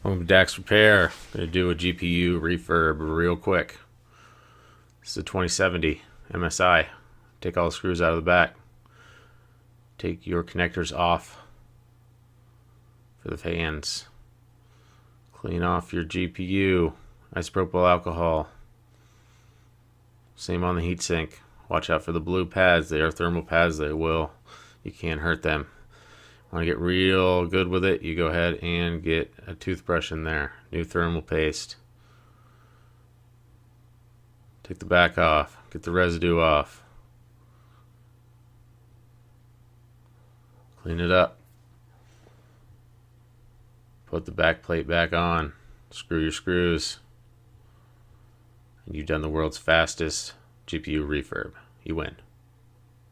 Welcome to Dax Repair. Going to do a GPU refurb real quick. This is a 2070 MSI. Take all the screws out of the back. Take your connectors off for the fans. Clean off your GPU. Isopropyl alcohol. Same on the heatsink. Watch out for the blue pads. They are thermal pads. You can't hurt them. Want to get real good with it, you go ahead and get a toothbrush in there. New thermal paste. Take the back off. Get the residue off. Clean it up. Put the back plate back on. Screw your screws. And you've done the world's fastest GPU refurb. You win.